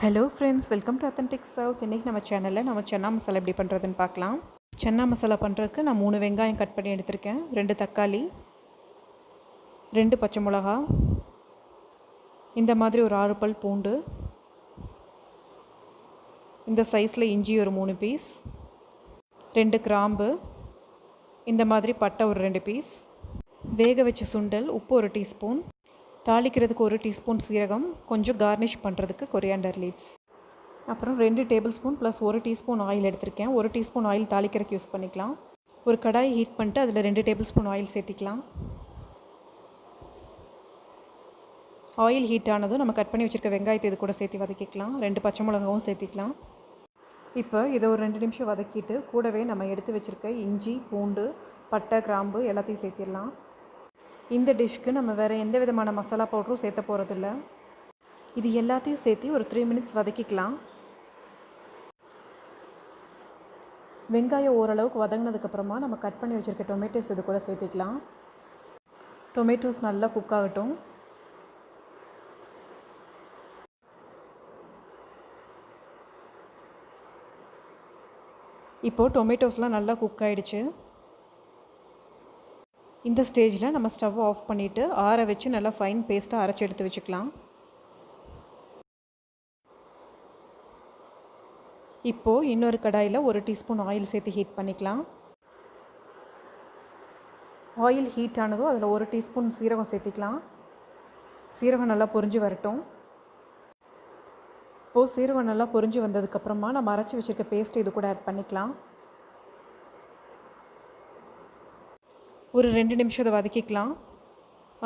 Hello friends, welcome to authentic south. இன்றைக்கி நம்ம சேனலில் நம்ம சன்னா மசாலா எப்படி பண்ணுறதுன்னு பார்க்கலாம். சன்னா மசாலா பண்ணுறதுக்கு நான் 3 வெங்காயம் கட் பண்ணி எடுத்திருக்கேன், 2 தக்காளி, 2 பச்சை மிளகா, இந்த மாதிரி ஒரு 6 பல் பூண்டு, இந்த சைஸில் இஞ்சி ஒரு 3 பீஸ், 2 கிராம்பு, இந்த மாதிரி பட்டை ஒரு 2 பீஸ், வேக வச்ச சுண்டல், உப்பு ஒரு டீஸ்பூன், தாளிக்கிறதுக்கு 1 டீஸ்பூன் சீரகம், கொஞ்சம் கார்னிஷ் பண்ணுறதுக்கு கொரியாண்டர் லீவ்ஸ், அப்புறம் 2 table spoon plus 1 teaspoon oil எடுத்திருக்கேன். 1 டீஸ்பூன் ஆயில் தாளிக்கிறதுக்கு யூஸ் பண்ணிக்கலாம். ஒரு கடாய் ஹீட் பண்ணிட்டு அதில் 2 டேபிள் ஸ்பூன் ஆயில் சேர்த்திக்கலாம். ஆயில் ஹீட் ஆனதும் நம்ம கட் பண்ணி வச்சுருக்க வெங்காயத்தை இது கூட சேர்த்து வதக்கிக்கலாம். 2 பச்சை மிளகாவும் சேர்த்திக்கலாம். இப்போ இதை ஒரு 2 நிமிஷம் வதக்கிட்டு கூடவே நம்ம எடுத்து வச்சுருக்க இஞ்சி, பூண்டு, பட்டை, கிராம்பு எல்லாத்தையும் சேர்த்திடலாம். இந்த டிஷ்க்கு நம்ம வேறு எந்த விதமான மசாலா பவுடரும் சேர்த்த போகிறதில்ல. இது எல்லாத்தையும் சேர்த்து ஒரு 3 மினிட்ஸ் வதக்கிக்கலாம். வெங்காயம் ஓரளவுக்கு வதங்கினதுக்கப்புறமா நம்ம கட் பண்ணி வச்சுருக்க டொமேட்டோஸ் இது கூட சேர்த்திக்கலாம். டொமேட்டோஸ் நல்லா குக் ஆகட்டும். இப்போது டொமேட்டோஸ்லாம் நல்லா குக் ஆகிடுச்சு. இந்த ஸ்டேஜில் நம்ம ஸ்டவ் ஆஃப் பண்ணிவிட்டு ஆற வச்சு நல்லா ஃபைன் பேஸ்ட்டாக அரைச்சி எடுத்து வச்சுக்கலாம். இப்போது இன்னொரு கடாயில் 1 டீஸ்பூன் ஆயில் சேர்த்து ஹீட் பண்ணிக்கலாம். ஆயில் ஹீட் ஆனதும் அதில் 1 டீஸ்பூன் சீரகம் சேர்த்திக்கலாம். சீரகம் நல்லா பொரிஞ்சு வரட்டும். இப்போது சீரகம் நல்லா பொரிஞ்சு வந்ததுக்கப்புறமா நம்ம அரைச்சி வச்சுருக்க பேஸ்ட்டு இது கூட ஆட் பண்ணிக்கலாம். ஒரு 2 நிமிஷம் அதை வதக்கிக்கலாம்.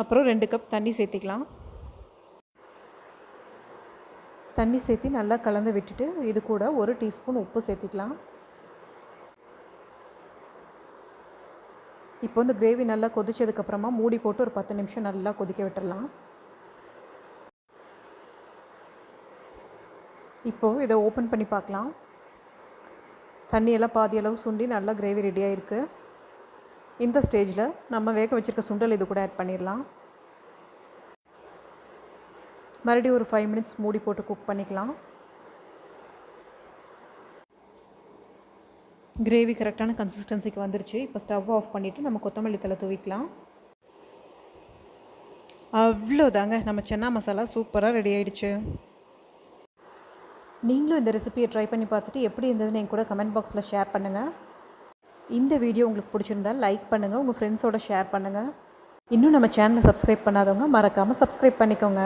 அப்புறம் 2 கப் தண்ணி சேர்த்திக்கலாம். தண்ணி சேர்த்து நல்லா கலந்து விட்டுட்டு இது கூட 1 டீஸ்பூன் உப்பு சேர்த்திக்கலாம். இப்போ இந்த கிரேவி நல்லா கொதிச்சதுக்கப்புறமா மூடி போட்டு ஒரு 10 நிமிஷம் நல்லா கொதிக்க விட்டுடலாம். இப்போது இதை ஓப்பன் பண்ணி பார்க்கலாம். தண்ணியெல்லாம் பாதி அளவு சுண்டி நல்லா கிரேவி ரெடியாக இருக்குது. இந்த ஸ்டேஜில் நம்ம வேக வச்சுருக்க சுண்டல் இது கூட ஆட் பண்ணிடலாம். மறுபடியும் ஒரு 5 மினிட்ஸ் மூடி போட்டு குக் பண்ணிக்கலாம். கிரேவி கரெக்டான கன்சிஸ்டன்சிக்கு வந்துருச்சு. இப்போ ஸ்டவ் ஆஃப் பண்ணிவிட்டு நம்ம கொத்தமல்லி தழை தூவிக்கலாம். அவ்வளோதாங்க, நம்ம சன்னா மசாலா சூப்பராக ரெடி ஆகிடுச்சு. நீங்களும் இந்த ரெசிபியை ட்ரை பண்ணி பார்த்துட்டு எப்படி இருந்ததுன்னு என் கூட கமெண்ட் பாக்ஸில் ஷேர் பண்ணுங்கள். இந்த வீடியோ உங்களுக்கு பிடிச்சிருந்தால் லைக் பண்ணுங்கள், உங்கள் ஃப்ரெண்ட்ஸோட ஷேர் பண்ணுங்கள். இன்னும் நம்ம சேனலை சப்ஸ்கிரைப் பண்ணாதவங்க மறக்காமல் சப்ஸ்கிரைப் பண்ணிக்கோங்க.